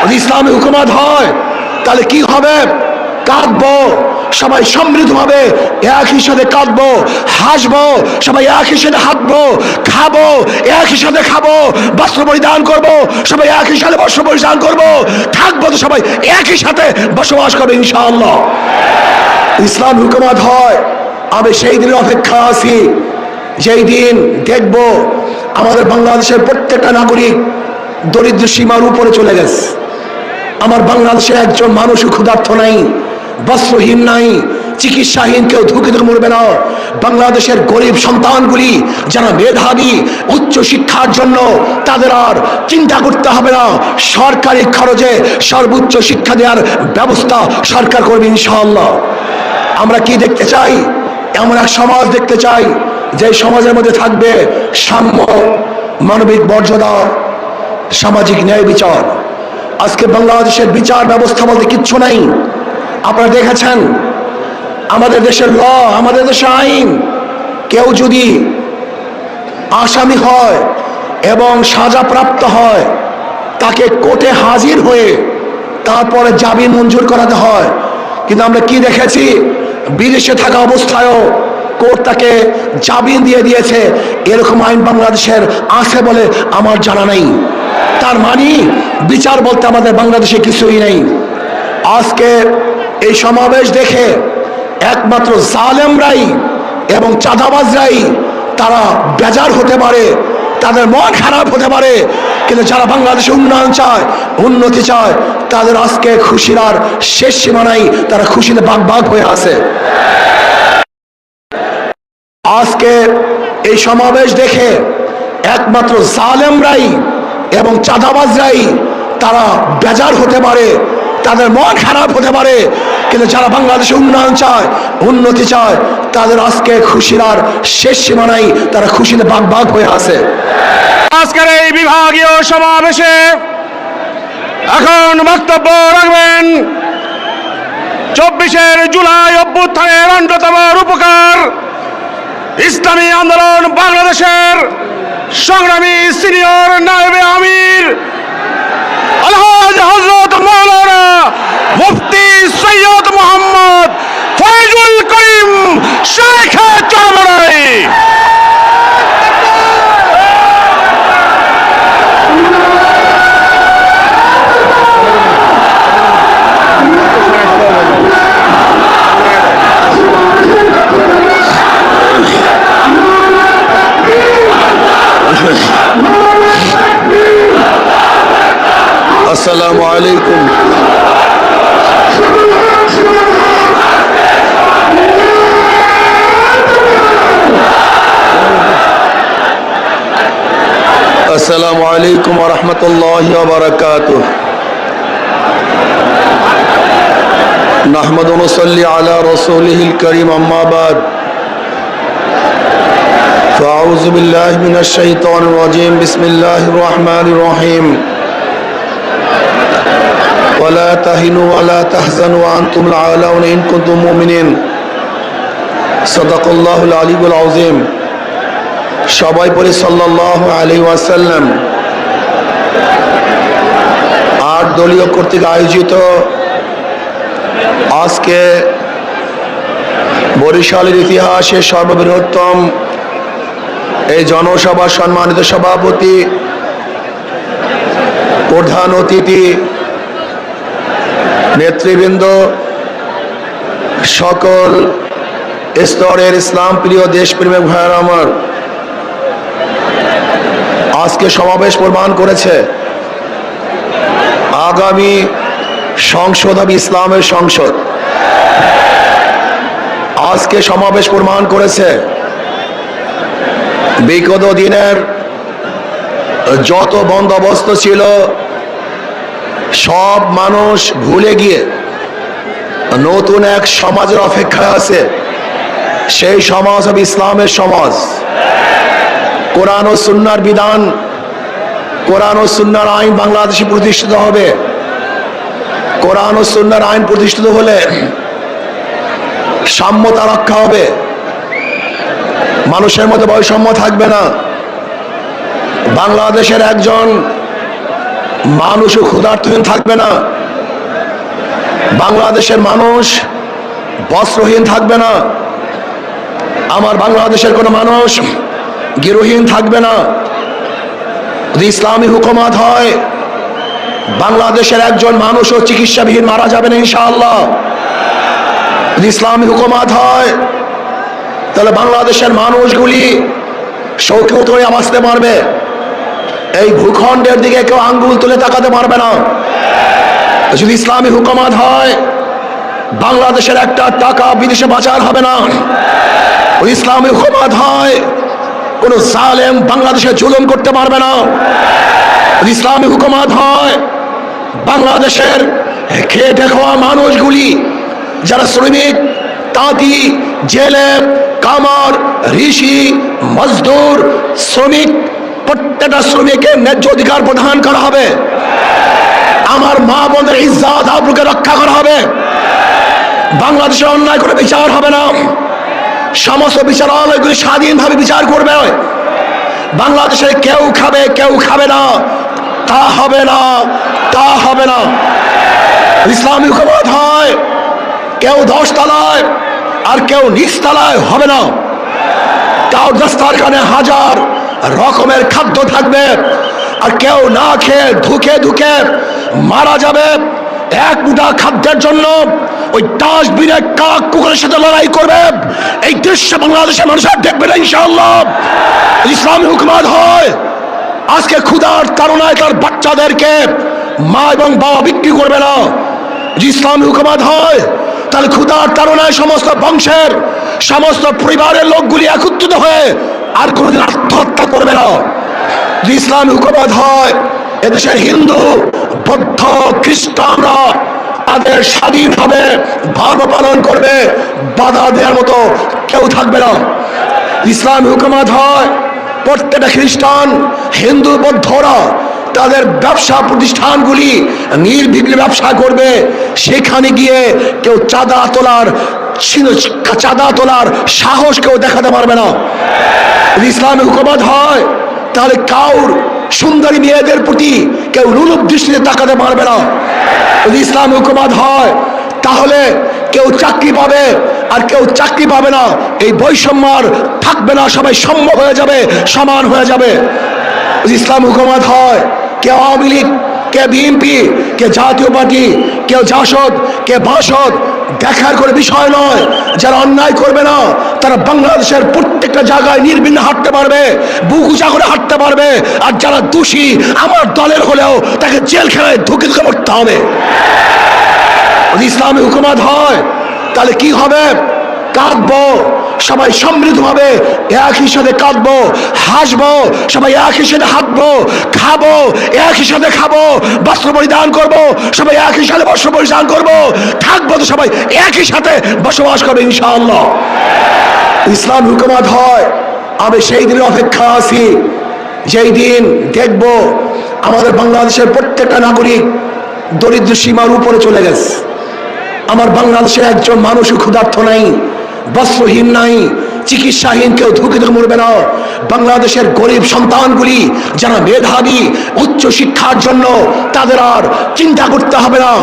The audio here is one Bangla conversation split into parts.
যদি ইসলামী হুকুমত হয় তাহলে কি হবে? কাঁদবো, সবাই সমৃদ্ধ হবে, একই সাথে কাঁদবো, হাসবো, সবাই একই সাথে হাঁটবো, খাবো একই সাথে খাবো, বস্ত্র পরিধান করবো, সবাই একই সাথে বস্ত্র পরিধান করবো, থাকবো তো সবাই একই সাথে বসবাস করবে ইনশাআল্লাহ। ইসলাম হুকুমত হয়, আমি সেই দিনের অপেক্ষা আছি যেই দিন দেখব আমাদের বাংলাদেশের প্রত্যেকটা নাগরিক দরিদ্র সীমার উপরে চলে গেছে। আমার বাংলাদেশে একজন মানুষ ক্ষুধার্ত নাই, বস্ত্রহীন নাই, চিকিৎসাহীন কেউ ধুকে ধুকে মরবে না। বাংলাদেশের গরিব সন্তানগুলি যারা মেধাবী উচ্চ শিক্ষার জন্য, তাদের আর চিন্তা করতে হবে না, সরকারি খরচে সর্বোচ্চ শিক্ষা দেওয়ার ব্যবস্থা সরকার করবে ইনশাআল্লাহ। আমরা কি দেখতে চাই? এমন এক সমাজ দেখতে চাই যে সমাজের মধ্যে থাকবে সাম্য, মানবিক মর্যাদা, সামাজিক ন্যায় বিচার। আজকে বাংলাদেশের বিচার ব্যবস্থা বলতে কিচ্ছু নাই। আপনারা দেখেছেন আমাদের দেশের ল, আমাদের দেশের আইন, কেউ যদি আসামি হয় এবং সাজাপ্রাপ্ত হয় তাকে কোর্টে হাজির হয়ে তারপরে জামিন মঞ্জুর করাতে হয়। কিন্তু আমরা কি দেখেছি? বিদেশে থাকা অবস্থায়ও কোর্ট তাকে জামিন দিয়ে দিয়েছে। এরকম আইন বাংলাদেশের আছে বলে আমার জানা নেই। তার মানে বিচার বলতে আমাদের বাংলাদেশে কিছুই নেই। আজকে এই সমাবেশ দেখে একমাত্র জালেমরাই এবং চাঁদাবাজরাই তারা বেজার হতে পারে, তাদের মন খারাপ হতে পারে, কিন্তু যারা বাংলাদেশে উন্নয়ন চায়, উন্নতি চায়, তাদের আজকে খুশির আর শেষ সীমা নাই, তারা খুশিতে বাগ বাগ হয়ে আছে। আজকে এই সমাবেশ দেখে একমাত্র জালেমরাই এবং চাঁদাবাজরাই তারা বেজার হতে পারে, তাদের মন খারাপ হতে পারে, কিন্তু যারা বাংলাদেশে উন্নয়ন চায়, উন্নতি চায়, তাদের আজকে খুশির আর শেষ সীমা নাই, তারা খুশিতে বাগ বাগ হয়ে আছে। আজকের এই বিভাগীয় সমাবেশে এখন বক্তব্য রাখবেন 24 জুলাই অভ্যুত্থানের অন্যতম রূপকার, ইসলামী আন্দোলন বাংলাদেশের সংগ্রামী সিনিয়র নায়েবে আমির আলহাজ হযরত মাওলানা মুফতি সৈয়দ মোহাম্মদ ফয়জুল করিম শেখ চরমনাই। আসসালামু আলাইকুম। আসসালামু আলাইকুম ওয়া রাহমাতুল্লাহি ওয়া বারাকাতুহু। নাহমাদু ওয়া নুসাল্লি আলা রাসূলিহিল কারীম, আম্মা বাদ। ফাআউযু বিল্লাহি মিনাশ শাইতানির রাজীম। বিসমিল্লাহির রহমানির রহিম। ولا تهنوا ولا تحزنوا وأنتم الأعلون إن كنتم مؤمنين صدق الله العلي العظيم। সবাই পড়ি সাল্লাল্লাহু আলাইহি ওয়াসাল্লাম। 8 দলীয় কর্তৃক আয়োজিত আজকে বরিশালের ইতিহাসে সর্ববৃহত্তম এই জনসভার সম্মানিত সভাপতি, প্রধান অতিথি, নেতৃবৃন্দ, সকল স্তরের ইসলাম প্রিয় দেশপ্রেমিক ভাইয়েরা আমার, আজকে সমাবেশ প্রমাণ করেছে আগামী সংসদ হবে ইসলামের সংসদ। আজকে সমাবেশ প্রমাণ করেছে বিগত দিনের যত বন্দোবস্ত ছিল সব মানুষ ভুলে গিয়ে নতুন এক সমাজের অপেক্ষায় আছে। সেই সমাজ হবে ইসলামের সমাজ। কোরআন ও সুন্নাহর বিধান, কোরআন ও সুন্নাহর আইন বাংলাদেশে প্রতিষ্ঠিত হবে। কোরআন ও সুন্নাহর আইন প্রতিষ্ঠিত হলে সাম্যতা রক্ষা হবে, মানুষের মধ্যে বৈষম্য থাকবে না। বাংলাদেশের একজন মানুষও ক্ষুধার্তহীন থাকবে না, বাংলাদেশের মানুষ বস্ত্রহীন থাকবে না, আমার বাংলাদেশের কোনো মানুষ গৃহহীন থাকবে না। যদি ইসলামী হুকুমত হয়, বাংলাদেশের একজন মানুষও চিকিৎসাবিহীন মারা যাবে না ইনশাআল্লাহ। যদি ইসলামী হুকুমত হয়, তাহলে বাংলাদেশের মানুষগুলি শৌখিত হয়ে বাঁচতে পারবে, এই ভূখণ্ডের দিকে কেউ আঙ্গুল তুলে তাকাতে পারবে না। যদি ইসলামী হুকুমত হয়, বাংলাদেশের একটা টাকা বিদেশে পাচার হবে না। ওই ইসলামী হুকুমত হয়, কোন জালেম বাংলাদেশে জুলুম করতে পারবে না। যদি ইসলামী হুকুমত হয়, বাংলাদেশের খেটে খাওয়া মানুষগুলি যারা শ্রমিক, তাঁতি, জেলে, কামার, ঋষি, মজদুর, শ্রমিক, প্রত্যেকটা শ্রমিকের ন্যায্য অধিকার প্রদান করা হবে। আমার মা বোনদের ইজ্জত আবরুকে রক্ষা করা হবে। বাংলাদেশে অন্যায় করে বিচার হবে না, সমস্ত বিচারালয়গুলি স্বাধীনভাবে বিচার করবে। বাংলাদেশে কেউ খাবে কেউ খাবে না, তা হবে না, তা হবে না। ইসলামী হুকুমত হয়, কেউ 10 তলায় আর কেউ নিচ তলায় হবে না। তাও দস্তারখানে হাজার রকমের খাদ্য থাকবে, আর কেউ না খেয়ে ধুকে ধুকে মারা যাবে। এক মুঠা খাদ্যের জন্য ওই ডাস্টবিনে কাক কুকুরের সাথে লড়াই করবে। এই দৃশ্য বাংলাদেশের মানুষের দেখবে না ইনশাআল্লাহ। ইসলামী হুকুমত হয়, আজকে ক্ষুধার তাড়নায় তার বাচ্চাদেরকে মা এবং বাবা বিক্রি করবে না। যদি ইসলামী হুকুমত হয়, তাহলে ক্ষুধার তাড়নায় সমস্ত বংশের সমস্ত পরিবারের লোকগুলি একত্রিত হয়ে আর কোনোদিন আত্মহত্যা করবে না। যদি ইসলামী হুকুমত হয়, এদেশের হিন্দু, বৌদ্ধ, খ্রিস্টানরা তাদের স্বাধীনভাবে ধর্ম পালন করবে, বাধা দেওয়ার মতো কেউ থাকবে না। ইসলামী হুকুমত হয়, প্রত্যেকটা খ্রিস্টান, হিন্দু, বৌদ্ধরা তাদের ব্যবসা প্রতিষ্ঠানগুলি নির্বিঘ্নে ব্যবসা করবে। সেখানে গিয়ে কেউ চাঁদা তোলার সাহস কেউ দেখাতে পারবে না। ইসলামী হুকুমত হয়, তাহলে কাউর সুন্দরী মেয়েদের প্রতি কেউ রূপ দৃষ্টিতে তাকাতে পারবে না। যদি ইসলামী হুকুমত হয়, তাহলে কেউ চাকরি পাবে আর কেউ চাকরি পাবে না, এই বৈষম্য আর থাকবে না, সবাই সম হয়ে যাবে, সমান হয়ে যাবে। যদি ইসলামী হুকুমত হয়, কে আওয়ামী লীগ, কে বিএনপি, কে জাতীয় পার্টি, কেউ জাসদ, কে বাসদ দেখার করে বিষয় নয়। যারা অন্যায় করবে না, তারা বাংলাদেশের প্রত্যেকটা জায়গায় নির্বিঘ্নে হাঁটতে পারবে, বুক উঁচা করে হাঁটতে পারবে। আর যারা দোষী আমার দলের হলেও তাকে জেলখানায় ঢুকে করতে হবে। যদি ইসলামী হুকুমত হয়, তাহলে কি হবে? কাঁদবো, সবাই সমৃদ্ধ হবে, একই সাথে কাঁদবো, হাসবো, সবাই একই সাথে হাঁটবো, খাবো, একই সাথে খাবো, বস্ত্র পরিধান করবো, সবাই একই সাথে বস্ত্র পরিধান করবো, থাকবো তো সবাই একই সাথে বসবাস করবে ইনশাআল্লাহ। ইসলাম হুকুমত হয়, আমি সেই দিনের অপেক্ষা আছি, যেই দিন দেখবো আমাদের বাংলাদেশের প্রত্যেকটা নাগরিক দরিদ্র সীমার উপরে চলে গেছে। আমার বাংলাদেশে একজন মানুষও ক্ষুধার্ত নাই, বস্ত্রহীন নাই, চিকিৎসাহীন কেউ ধুকে ধুকে মরবে না। বাংলাদেশের গরিব সন্তানগুলি যারা মেধাবী, উচ্চ শিক্ষার জন্য তাদের আর চিন্তা করতে হবে না।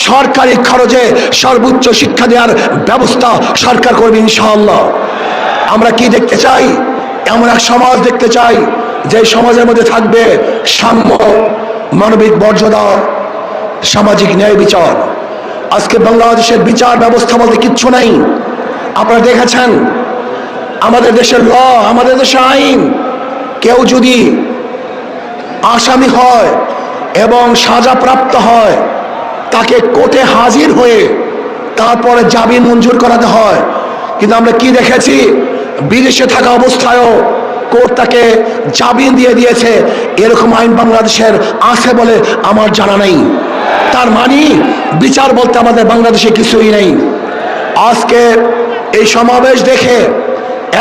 সরকারি খরচে সর্বোচ্চ শিক্ষা দেওয়ার ব্যবস্থা সরকার করবে ইনশাআল্লাহ। আমরা কি দেখতে চাই? এমন এক সমাজ দেখতে চাই যে সমাজের মধ্যে থাকবে সাম্য, মানবিক মর্যাদা, সামাজিক ন্যায় বিচার। আজকে বাংলাদেশের বিচার ব্যবস্থা বলতে কিচ্ছু নাই। আপনারা দেখেছেন আমাদের দেশের ল, আমাদের দেশের আইন, কেউ যদি আসামি হয় এবং সাজাপ্রাপ্ত হয়, তাকে কোর্টে হাজির হয়ে তারপরে জামিন মঞ্জুর করাতে হয়। কিন্তু আমরা কি দেখেছি, বিদেশে থাকা অবস্থায়ও কোর্ট তাকে জামিন দিয়ে দিয়েছে। এরকম আইন বাংলাদেশের আছে বলে আমার জানা নেই। তার মানে বিচার বলতে আমাদের বাংলাদেশে কিছুই নেই। আজকে এই সমাবেশ দেখে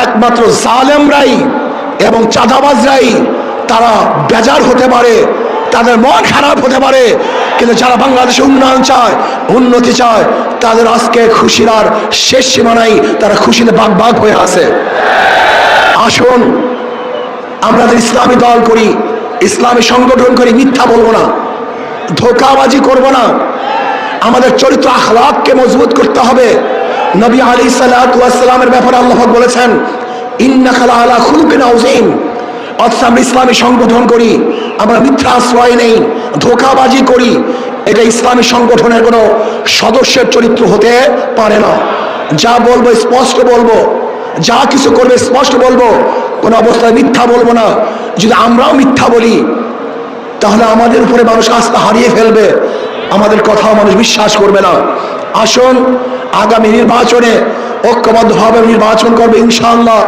একমাত্র জালেমরাই এবং চাঁদাবাজরাই তারা বেজার হতে পারে, তাদের মন খারাপ হতে পারে, কিন্তু যারা বাংলাদেশে উন্নয়ন চায়, উন্নতি চায়, তাদের আজকে খুশির আর শেষ সীমা নাই, তারা খুশিতে বাগ বাগ হয়ে আছে। আসুন আমরা ইসলামী দল করি, ইসলামী সংগঠন করি, মিথ্যা বলবো না। ধোঁকাবাজি করব না। আমাদের চরিত্র আখলাককে মজবুত করতে হবে। নবী আলাইহিস সালাতু ওয়াস সালামের ব্যাপারে আল্লাহ পাক বলেছেন, ইন্নাকা লাআলা খুলুকিন আযীম। অথচ আমরা ইসলামী সংগঠন করি, আমরা মিথ্যা আশ্রয় নেই, ধোঁকাবাজি করি। এটা ইসলামী সংগঠনের কোনো সদস্যের চরিত্র হতে পারে না। যা বলবো স্পষ্ট বলবো, যা কিছু করবে স্পষ্ট বলবো, কোনো অবস্থায় মিথ্যা বলবো না। যদি আমরাও মিথ্যা বলি তাহলে আমাদের উপরে মানুষ আস্থা হারিয়ে ফেলবে, আমাদের কথাও মানুষ বিশ্বাস করবে না। আসুন আগামী নির্বাচনে ঐক্যবদ্ধভাবে নির্বাচন করবে ইনশাআল্লাহ।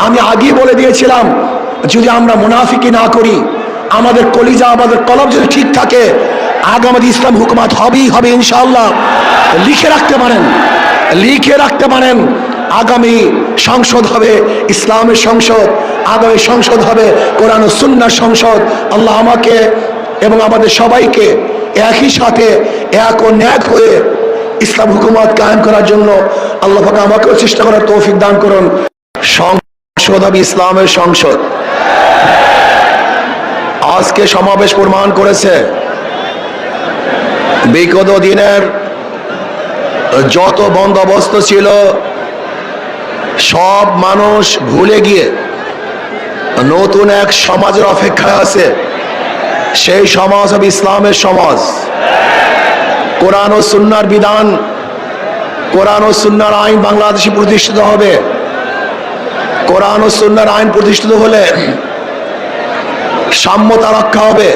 আমি আগে বলে দিয়েছিলাম, যদি আমরা মুনাফিকি না করি, আমাদের কলিজা আমাদের কলব যদি ঠিক থাকে, আগামী ইসলাম হুকুমত হবেই হবে ইনশাআল্লাহ। লিখে রাখতে পারেন, লিখে রাখতে পারেন, আগামী সংসদ হবে ইসলামের সংসদ, আগামী সংসদ হবে কোরআন ও সুন্নাহর সংসদ। আল্লাহ আমাকে এবং আমাদের সবাইকে একই সাথে এক ও ন্যাক হয়ে ইসলাম হুকুমত কায়েম করার জন্য আল্লাহ পাক আমাকেও চেষ্টা করার তৌফিক দান করুন। সংসদ হবে ইসলামের সংসদ। আজকে সমাবেশ প্রমাণ করেছে বিগত দিনের যত বন্দোবস্ত ছিল সব মানুষ ভুলে গিয়ে নতুন এক সমাজের অপেক্ষায় আছে। সেই সমাজ হবে ইসলামের সমাজ। কোরআন ও সুন্নাহর বিধান, কোরআন ও সুন্নাহর আইন বাংলাদেশে প্রতিষ্ঠিত হবে। কোরআন ও সুন্নাহর আইন প্রতিষ্ঠিত হলে সাম্যতা রক্ষা হবে,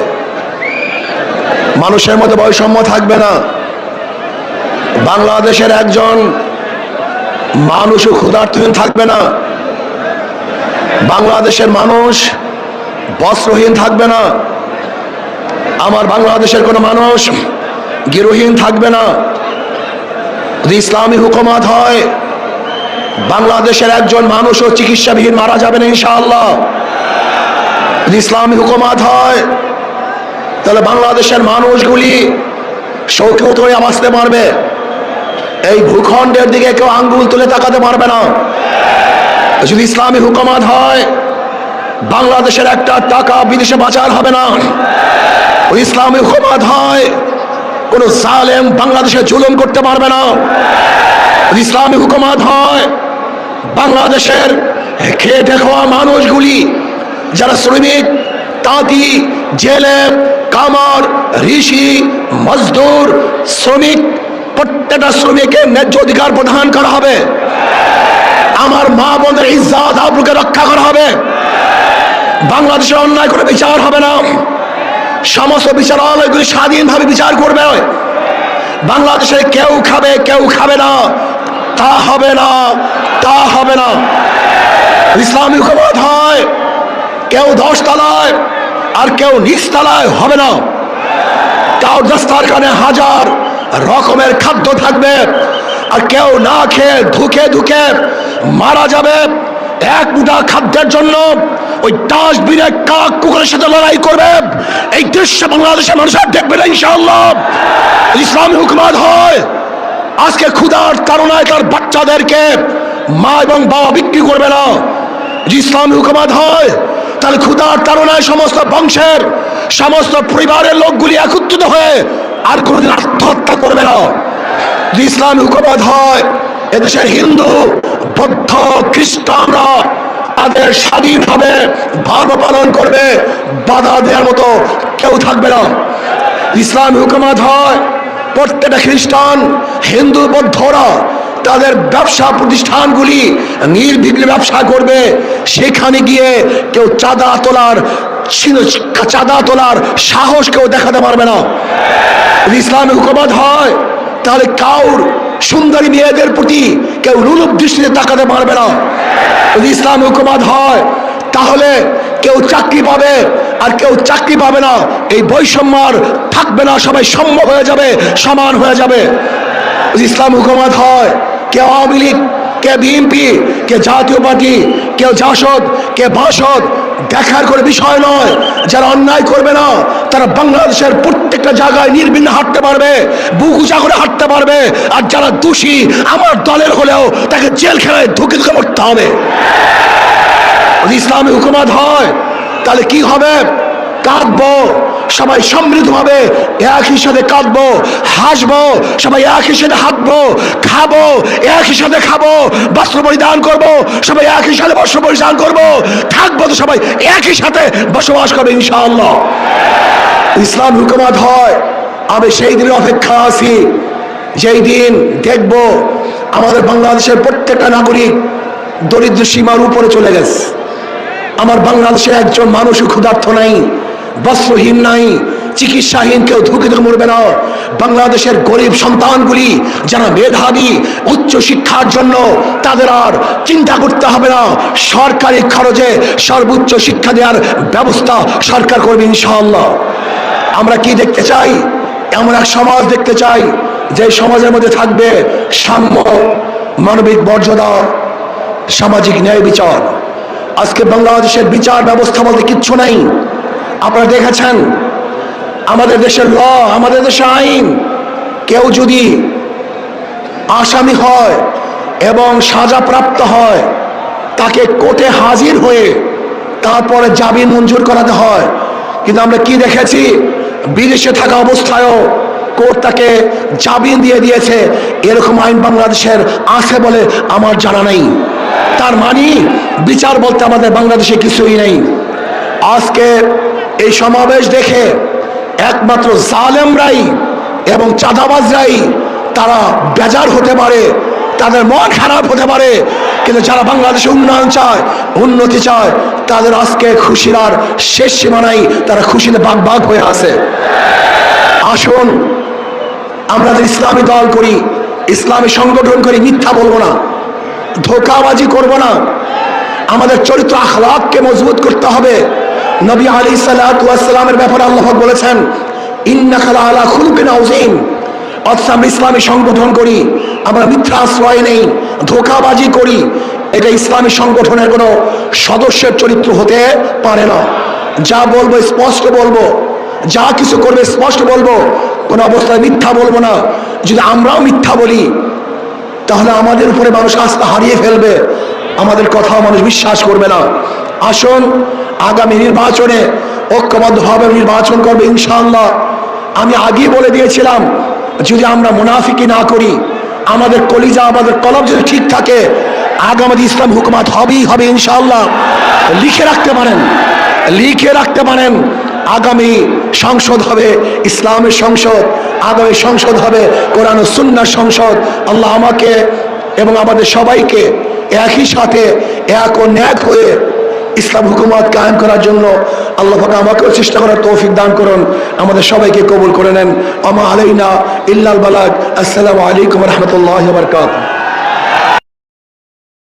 মানুষের মধ্যে বৈষম্য থাকবে না। বাংলাদেশের একজন মানুষও ক্ষুধার্তহীন থাকবে না, বাংলাদেশের মানুষ বস্ত্রহীন থাকবে না, আমার বাংলাদেশের কোনো মানুষ গৃহহীন থাকবে না। যদি ইসলামী হুকুমত হয়, বাংলাদেশের একজন মানুষও চিকিৎসাবিহীন মারা যাবে না ইনশাআল্লাহ। যদি ইসলামী হুকুমত হয়, তাহলে বাংলাদেশের মানুষগুলি শৌখিত হয়ে বাঁচতে পারবে। এই ভূখণ্ডের দিকে কেউ আঙ্গুল তুলে তাকাতে পারবে না। যদি ইসলামী হুকুমত হয়, বাংলাদেশের একটা টাকা বিদেশে পাচার হবে না। ওই ইসলামী হুকুমত হয়, কোন জালেম বাংলাদেশে জুলুম করতে পারবে না। যদি ইসলামী হুকুমত হয়, বাংলাদেশের খেটে খাওয়া মানুষগুলি, যারা শ্রমিক, তাঁতি, জেলে, কামার, ঋষি, মজদুর, শ্রমিক, প্রত্যেকটা শ্রমিকের ন্যায্য অধিকার প্রদান করা হবে। আমার মা বোনের ইজ্জত আবরুকে রক্ষা করা হবে। বাংলাদেশের অন্যায় করে বিচার হবে না, সমস্ত বিচারালয়গুলি স্বাধীনভাবে বিচার করবে। বাংলাদেশে কেউ খাবে কেউ খাবে না, তা হবে না, তা হবে না। ইসলামী হুকুমত হয়, কেউ 10 তলায় আর কেউ নিচ তলায় হবে না। কাউ দস্তারখানে হাজার রকমের খাদ্য থাকবে, আর কেউ না খেয়ে ধুকে ধুকে মারা যাবে। এক মুঠা খাদ্যের জন্য ওই ডাস্টবিনে কাক কুকুরের সাথে লড়াই করবে। এই দৃশ্য বাংলাদেশের মানুষের দেখবে না ইনশাআল্লাহ। ইসলামী হুকুমত হয়, আজকে ক্ষুধার তাড়নায় তার বাচ্চাদেরকে মা এবং বাবা বিক্রি করবে না। ইসলামী হুকুমত হয়, তাহলে ক্ষুধার তাড়নায় সমস্ত বংশের সমস্ত পরিবারের লোকগুলি একত্রিত হয়ে আর কোনোদিন আত্মহত্যা করবে না। ইসলামী হুকুমত হয়, এদেশের হিন্দু, বৌদ্ধ, খ্রিস্টানরা তাদের স্বাধীনভাবে ধর্ম পালন করবে, বাধা দেওয়ার মতো কেউ থাকবে না। ইসলামী হুকুমত হয়, প্রত্যেকটা খ্রিস্টান, হিন্দু, বৌদ্ধরা তাদের ব্যবসা প্রতিষ্ঠানগুলি নির্বিঘ্নে ব্যবসা করবে। সেখানে গিয়ে কেউ চাঁদা তোলার সাহস কেউ দেখাতে পারবে না। ইসলামী হুকুমত হয়, তাহলে কাউর সুন্দরী মেয়েদের প্রতি কেউ রূপ দৃষ্টিতে তাকাতে পারবে না। যদি ইসলামী হুকুমত হয়, তাহলে কেউ চাকরি পাবে আর কেউ চাকরি পাবে না, এই বৈষম্য আর থাকবে না, সবাই সম হয়ে যাবে, সমান হয়ে যাবে। ইসলাম হুকুমত হয়, কে আওয়ামী লীগ, কে বিএনপি, কে জাতীয় পার্টি, কেউ জাসদ, কে বাসদ, দেখার করে বিষয় নয়। যারা অন্যায় করবে না তারা বাংলাদেশের প্রত্যেকটা জায়গায় নির্বিঘ্নে হাঁটতে পারবে, বুক উঁচা করে হাঁটতে পারবে। আর যারা দোষী আমার দলের হলেও তাকে জেলখানায় ধুকে ধুকে মরতে হবে। ইসলামী হুকুমত হয়, তাহলে কি হবে? কাঁদবো, সবাই সমৃদ্ধভাবে একই সাথে কাঁদবো, হাসবো, সবাই একই সাথে হাঁটবো, খাবো, একই সাথে খাবো, বস্ত্র পরিধান করবো, সবাই একই সাথে বস্ত্র পরিধান করবো, থাকবো তো সবাই একই সাথে বসবাস করবে ইনশাআল্লাহ। ইসলাম হুকুমত হয়, আমি সেই দিনের অপেক্ষা আছি যেই দিন দেখব আমাদের বাংলাদেশের প্রত্যেকটা নাগরিক দরিদ্র সীমার উপরে চলে গেছে। আমার বাংলাদেশে একজন মানুষও ক্ষুধার্ত নাই, বস্ত্রহীন নাই, চিকিৎসাহীন কেউ ধুকে ধুকে মরবে না। বাংলাদেশের গরিব সন্তানগুলি যারা মেধাবী উচ্চ শিক্ষার জন্য, তাদের আর চিন্তা করতে হবে না, সরকারি খরচে সর্বোচ্চ শিক্ষা দেওয়ার ব্যবস্থা সরকার করবে ইনশাআল্লাহ। আমরা কি দেখতে চাই? এমন এক সমাজ দেখতে চাই যে সমাজের মধ্যে থাকবে সাম্য, মানবিক মর্যাদা, সামাজিক ন্যায় বিচার। আজকে বাংলাদেশের বিচার ব্যবস্থা বলতে কিচ্ছু নাই। আপনারা দেখেছেন আমাদের দেশের ল, আমাদের দেশের আইন, কেউ যদি আসামি হয় এবং সাজাপ্রাপ্ত হয় তাকে কোর্টে হাজির হয়ে তারপরে জামিন মঞ্জুর করাতে হয়। কিন্তু আমরা কি দেখেছি, বিদেশে থাকা অবস্থায়ও কোর্ট তাকে জামিন দিয়ে দিয়েছে। এরকম আইন বাংলাদেশের আছে বলে আমার জানা নেই। তার মানে বিচার বলতে আমাদের বাংলাদেশে কিছুই নেই। আজকে এই সমাবেশ দেখে একমাত্র জালেমরাই এবং চাঁদাবাজরাই তারা বেজার হতে পারে, তাদের মন খারাপ হতে পারে, কিন্তু যারা বাংলাদেশে উন্নয়ন চায়, উন্নতি চায়, তাদের আজকে খুশির আর শেষ সীমা নাই, তারা খুশিতে বাগ বাগ হয়ে আছে। আসুন আমরা ইসলামী দল করি, ইসলামী সংগঠন করি, মিথ্যা বলবো না, ধোঁকাবাজি করব না। আমাদের চরিত্র আখলাককে মজবুত করতে হবে। নবী আলাইহিস সালামের ব্যাপারে আল্লাহ পাক বলেছেন, ইন্নাকা লাআলা খুলুকিন আযীম। অথচ আমরা ইসলামী সংগঠন করি, আমরা মিথ্যা আশ্রয় নেই, ধোঁকাবাজি করি। এটা ইসলামী সংগঠনের কোনো সদস্যের চরিত্র হতে পারে না। যা বলবো স্পষ্ট বলবো, যা কিছু করবে স্পষ্ট বলবো, কোনো অবস্থায় মিথ্যা বলবো না। যদি আমরাও মিথ্যা বলি তাহলে আমাদের উপরে মানুষ আস্থা হারিয়ে ফেলবে, আমাদের কথাও মানুষ বিশ্বাস করবে না। আসুন আগামী নির্বাচনে ঐক্যবদ্ধভাবে নির্বাচন করবে ইনশাআল্লাহ। আমি আগেই বলে দিয়েছিলাম, যদি আমরা মুনাফিকি না করি, আমাদের কলিজা, আমাদের কলব যদি ঠিক থাকে, আগামী ইসলাম হুকুমত হবেই হবে ইনশাআল্লাহ। লিখে রাখতে পারেন, লিখে রাখতে পারেন, আগামী সংসদ হবে ইসলামের সংসদ, আগামী সংসদ হবে কোরআন ও সুন্নাহর সংসদ। আল্লাহ আমাকে এবং আমাদের সবাইকে একই সাথে এক ও ন্যাক হয়ে ইসলাম হুকুমত কায়েম করার জন্য আল্লাহ পাক আমাকেও চেষ্টা করার তৌফিক দান করুন, আমাদের সবাইকে কবুল করে নেন। আমা আলাইনা ইল্লাল বালাগ। আসসালামু আলাইকুম ওয়া রাহমাতুল্লাহি ওয়া বারাকাতুহু।